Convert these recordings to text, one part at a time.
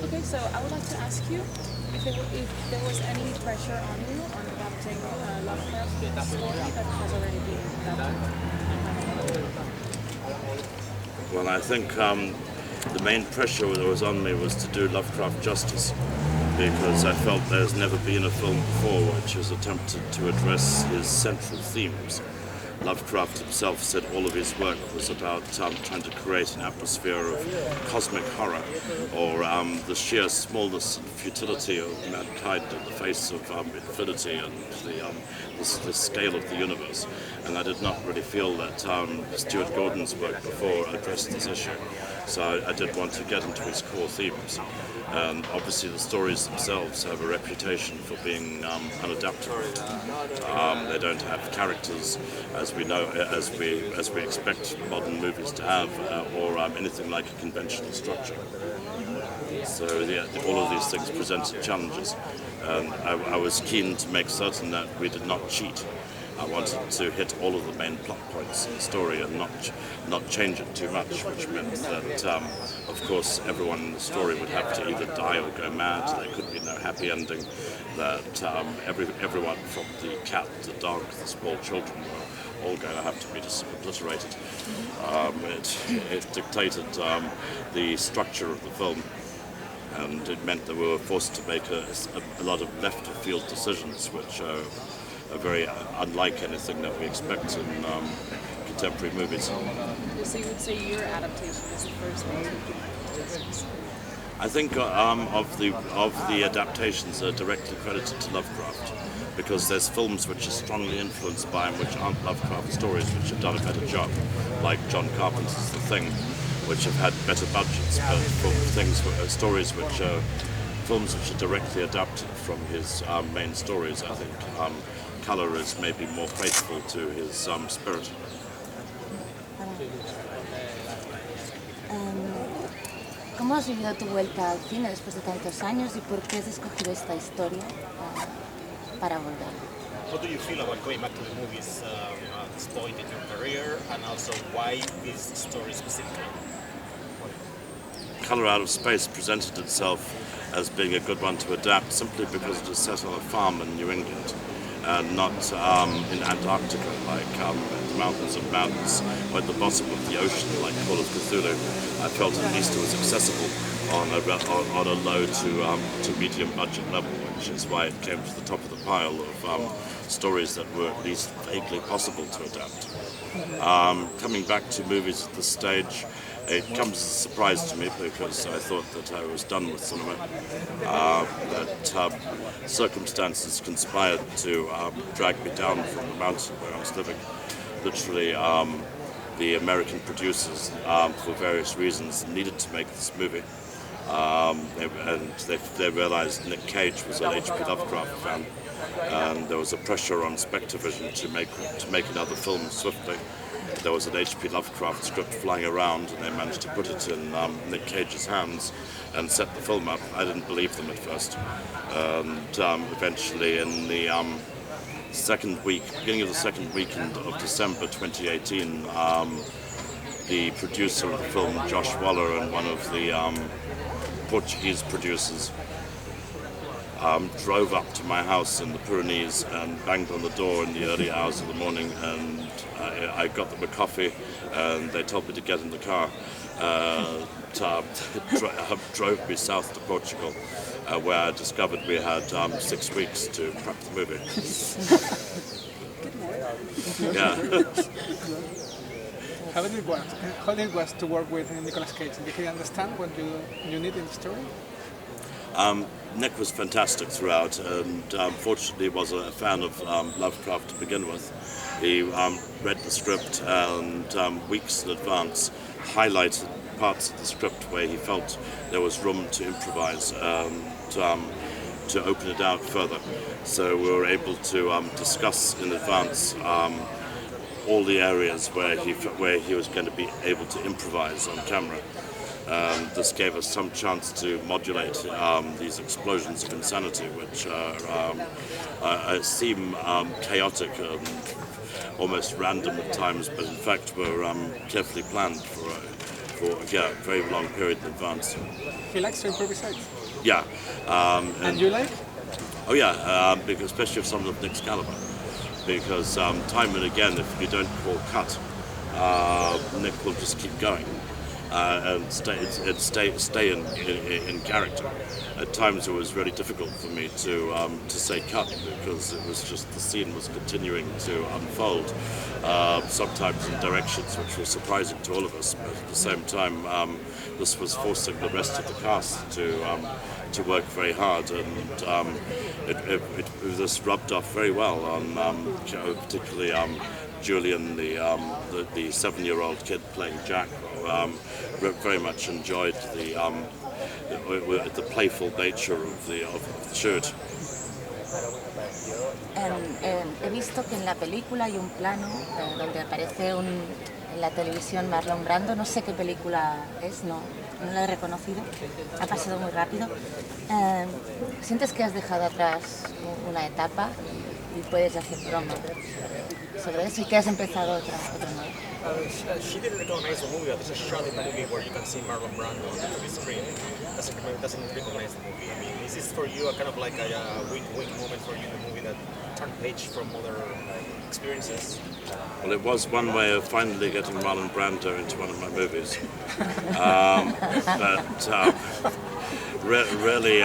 Okay, so I would like to ask you if there was any pressure on you on adapting Lovecraft's story that has already been adapted. Well, I think the main pressure that was on me was to do Lovecraft justice, because I felt there's never been a film before which has attempted to address his central themes. Lovecraft himself said all of his work was about trying to create an atmosphere of cosmic horror, or the sheer smallness and futility of mankind in the face of infinity and the scale of the universe. And I did not really feel that Stuart Gordon's work before addressed this issue. So I did want to get into his core themes. And obviously the stories themselves have a reputation for being unadaptable. They don't have characters as we know, as we expect modern movies to have, or anything like a conventional structure. So all of these things presented challenges, and I was keen to make certain that we did not cheat. I wanted to hit all of the main plot points in the story and not change it too much, which meant that, of course, everyone in the story would have to either die or go mad. There could be no happy ending. That everyone from the cat, the dog, the small children were all going to have to be obliterated. It dictated the structure of the film. And it meant that we were forced to make a lot of left-of-field decisions, which are very unlike anything that we expect in contemporary movies. So you would say your adaptation is the first one to do justice? I think of the adaptations that are directly credited to Lovecraft, because there's films which are strongly influenced by him, which aren't Lovecraft stories, which have done a better job, like John Carpenter's The Thing, which have had better budgets, but for stories which are films which are directly adapted from his main stories, I think colour is maybe more faithful to his spirit. ¿Cómo has vivido tu vuelta al cine después de tantos años y por qué has escogido esta historia para volver? How do you feel about going back to the movies at this point in your career, and also why this story specifically? Colour Out of Space presented itself as being a good one to adapt simply because it is set on a farm in New England and not in Antarctica, like the mountains of mountains, or at the bottom of the ocean, like Call of Cthulhu. I felt at least it was accessible on a low to medium budget level, which is why it came to the top of the pile of stories that were at least vaguely possible to adapt. Coming back to movies at this stage, it comes as a surprise to me because I thought that I was done with cinema, that circumstances conspired to drag me down from the mountain where I was living. Literally, the American producers, for various reasons, needed to make this movie. And they realized Nick Cage was an H.P. Lovecraft fan, and there was a pressure on Spectrovision to make another film swiftly. There was an H.P. Lovecraft script flying around, and they managed to put it in Nick Cage's hands and set the film up. I didn't believe them at first, and eventually in the beginning of the second weekend of December 2018, the producer of the film, Josh Waller, and one of the Portuguese producers drove up to my house in the Pyrenees and banged on the door in the early hours of the morning, and I got them a coffee, and they told me to get in the car. Drove me south to Portugal, where I discovered we had 6 weeks to prep the movie. Yeah. How did it was to work with Nicolas Cage? Did he understand what you need in the story? Nick was fantastic throughout, and fortunately was a fan of Lovecraft to begin with. He read the script and weeks in advance highlighted parts of the script where he felt there was room to improvise and to open it out further. So we were able to discuss in advance all the areas where he was going to be able to improvise on camera. This gave us some chance to modulate these explosions of insanity, which seem chaotic and almost random at times, but in fact were carefully planned for a very long period in advance. He likes to improvise. Yeah. And you like? Oh yeah, because especially if something of Nick's caliber. Because time and again, if you don't call cut, Nick will just keep going and stay in character. At times, it was really difficult for me to say cut because it was just the scene was continuing to unfold, sometimes in directions which were surprising to all of us. But at the same time, this was forcing the rest of the cast to work very hard, and this rubbed off very well on particularly Julian, the 7-year-old kid playing Jack. Very much enjoyed the playful nature of the shoot. He visto que en la película hay un plano donde aparece en la televisión Marlon Brando. No sé qué película es, no la he reconocido, ha pasado muy rápido. ¿Sientes que has dejado atrás una etapa y puedes hacer broma sobre eso y que has empezado otra nueva? She didn't recognize the movie. There's a shot in the movie where you can see Marlon Brando on the TV screen. Doesn't recognize the movie. I mean, is this for you a kind of like a wink moment for you in the movie that turned page from other experiences? Well, it was one way of finally getting Marlon Brando into one of my movies. Really,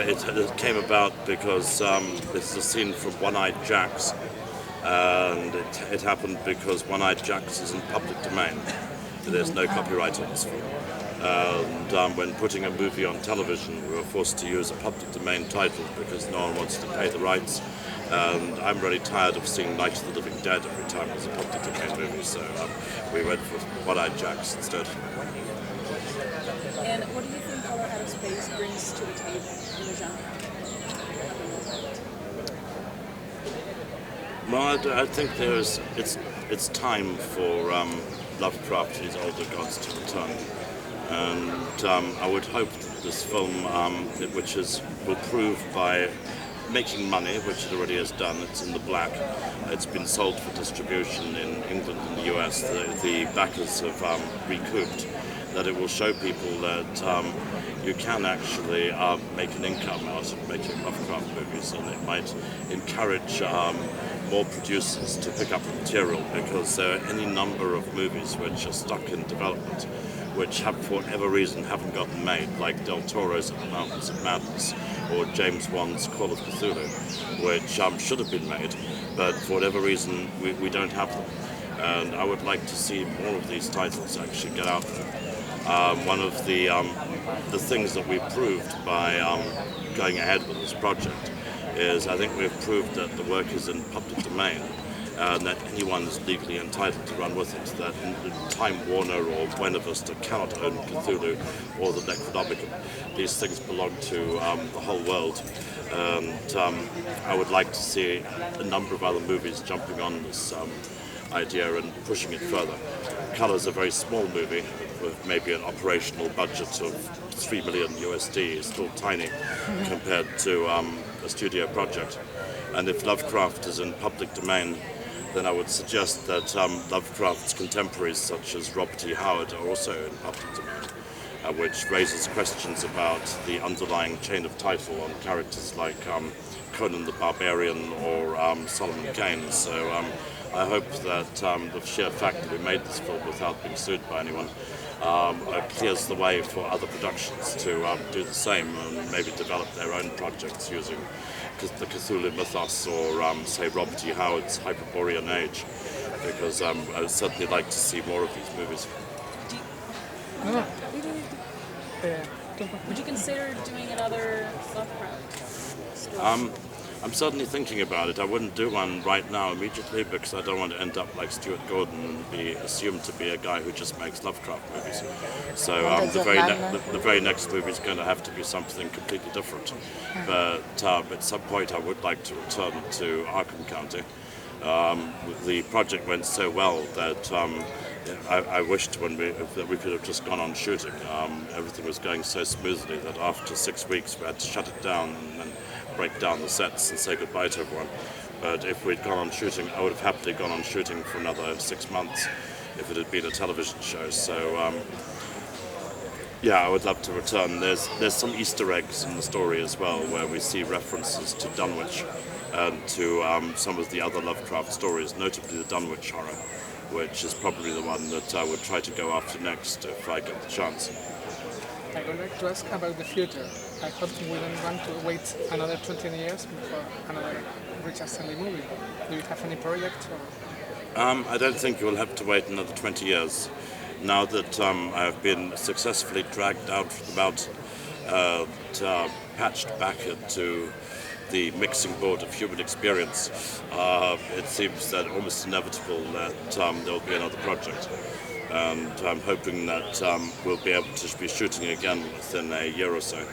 it came about because this is a scene from One-Eyed Jacks, and it happened because One-Eyed Jacks is in public domain. There's no copyright on this film. And when putting a movie on television, we were forced to use a public domain title because no one wants to pay the rights. And I'm really tired of seeing Night of the Living Dead every time there's a public domain movie, so we went for One-Eyed Jacks instead. And what do you think Color Out of Space brings to the table in the genre? Well, I think it's time for Lovecraft and his older gods to return, and I would hope that this film, which will prove by making money, which it already has done, it's in the black. It's been sold for distribution in England and the US. The backers have recouped. That it will show people that you can actually make an income out of making Lovecraft movies, and it might encourage more producers to pick up the material, because there are any number of movies which are stuck in development, which have, for whatever reason, haven't gotten made, like Del Toro's The Mountains of Madness or James Wan's Call of Cthulhu, which should have been made, but for whatever reason we don't have them. And I would like to see more of these titles actually get out there. One of the things that we proved by going ahead with this project is I think we've proved that the work is in public domain and that anyone is legally entitled to run with it, that Time Warner or Buena Vista cannot own Cthulhu or the Necronomicon. These things belong to the whole world, and I would like to see a number of other movies jumping on this idea and pushing it further. Color's a very small movie with maybe an operational budget of $3 million USD. It's still tiny compared to a studio project. And if Lovecraft is in public domain, then I would suggest that Lovecraft's contemporaries such as Robert E. Howard are also in public domain, which raises questions about the underlying chain of title on characters like Conan the Barbarian or Solomon Kane. So I hope that the sheer fact that we made this film without being sued by anyone clears the way for other productions to do the same and maybe develop their own projects using the Cthulhu mythos or, say, Robert E. Howard's Hyperborean Age, because I would certainly like to see more of these movies. Would you consider doing another Lovecraft story? I'm certainly thinking about it. I wouldn't do one right now immediately because I don't want to end up like Stuart Gordon and be assumed to be a guy who just makes Lovecraft movies. So the very next movie is going to have to be something completely different. But at some point I would like to return to Arkham County. The project went so well that I wished that we could have just gone on shooting. Everything was going so smoothly that after 6 weeks we had to shut it down and break down the sets and say goodbye to everyone. But if we'd gone on shooting, I would have happily gone on shooting for another 6 months if it had been a television show. So yeah, I would love to return. There's some Easter eggs in the story as well, where we see references to Dunwich and to some of the other Lovecraft stories, notably the Dunwich Horror, which is probably the one that I would try to go after next if I get the chance. I would like to ask about the future. I hope we don't want to wait another 20 years before another Richard Stanley movie. Do you have any project? I don't think you'll have to wait another 20 years. Now that I've been successfully dragged out from the mountain, patched back into the mixing board of human experience, it seems that almost inevitable that there will be another project. And I'm hoping that we'll be able to be shooting again within a year or so.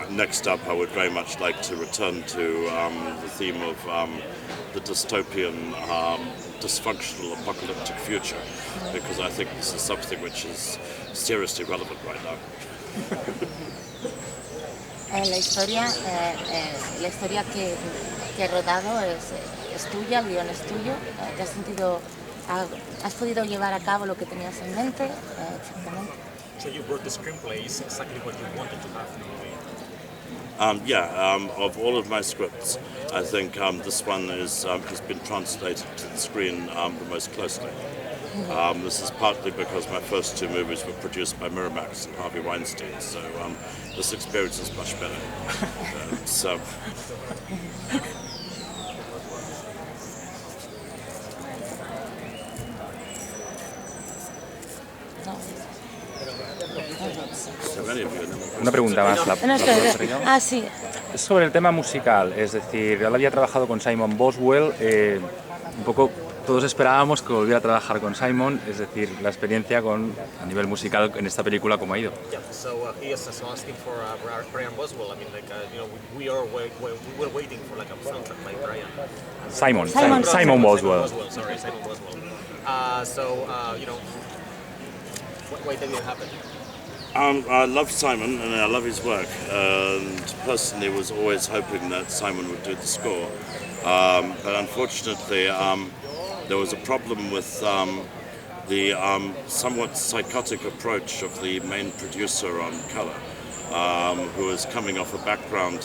Next up, I would very much like to return to the theme of the dystopian, dysfunctional, apocalyptic future, because I think this is something which is seriously relevant right now. La historia que he rodado es tuya, el guion es tuyo. ¿Te has sentido, has podido llevar a cabo lo que tenías en mente? Exactamente. So you wrote the screenplay, is exactly what you wanted to have in the movie? Of all of my scripts, I think this one has been translated to the screen the most closely. This is partly because my first two movies were produced by Miramax and Harvey Weinstein, so this experience is much better. Una pregunta más. Sí. Es sobre el tema musical, es decir, él había trabajado con Simon Boswell, un poco todos esperábamos que volviera a trabajar con Simon, es decir, la experiencia a nivel musical en esta película, ¿cómo ha ido? Yeah, so he is asking for Brian Boswell. I mean, like, we were waiting for like a soundtrack by Brian. Simon Boswell. Sorry, Simon Boswell. Why didn't it happen? I love Simon and I love his work, and personally was always hoping that Simon would do the score. But unfortunately, there was a problem with the somewhat psychotic approach of the main producer on Colour, who was coming off a background.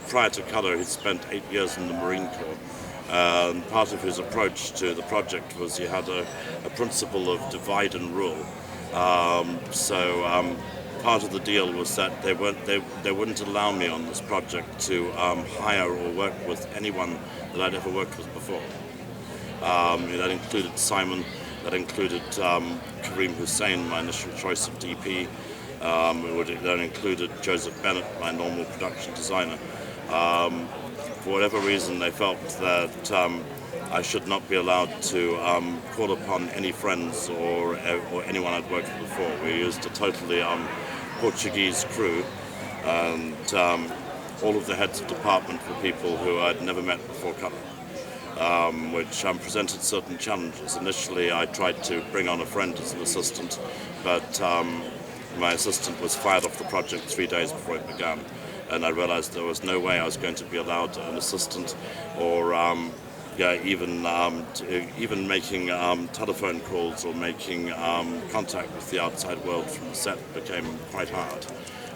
Prior to Colour, he'd spent 8 years in the Marine Corps. Part of his approach to the project was he had a principle of divide and rule. Part of the deal was that they wouldn't allow me on this project to hire or work with anyone that I'd ever worked with before. That included Simon, that included Kareem Hussein, my initial choice of DP. That included Joseph Bennett, my normal production designer. For whatever reason, they felt that I should not be allowed to call upon any friends or anyone I'd worked with before. We used a totally Portuguese crew, and all of the heads of department were people who I'd never met before Colour, which presented certain challenges. Initially, I tried to bring on a friend as an assistant, but my assistant was fired off the project 3 days before it began, and I realized there was no way I was going to be allowed an assistant or even making telephone calls or making contact with the outside world from the set became quite hard.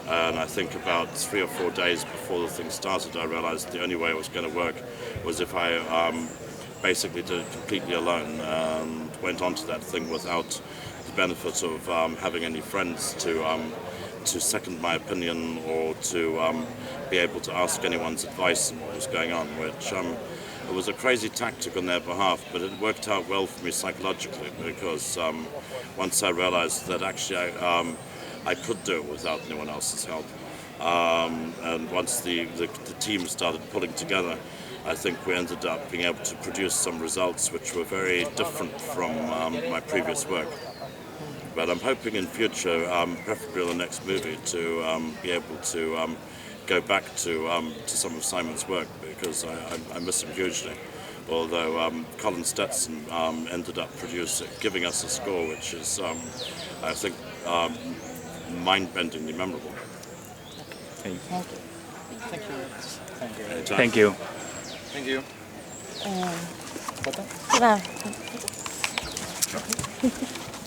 And I think about 3 or 4 days before the thing started, I realized the only way it was going to work was if I basically did it completely alone and went on to that thing without the benefit of having any friends to second my opinion or to be able to ask anyone's advice on what was going on, which it was a crazy tactic on their behalf, but it worked out well for me psychologically, because once I realized that actually I could do it without anyone else's help, and once the team started pulling together, I think we ended up being able to produce some results which were very different from my previous work. But I'm hoping in future, preferably in the next movie, to be able to go back to some of Simon's work, because I miss him hugely. Although Colin Stetson ended up giving us a score which is, I think, mind-bendingly memorable. Thank Thank you. you. Thank you. Va. Ok.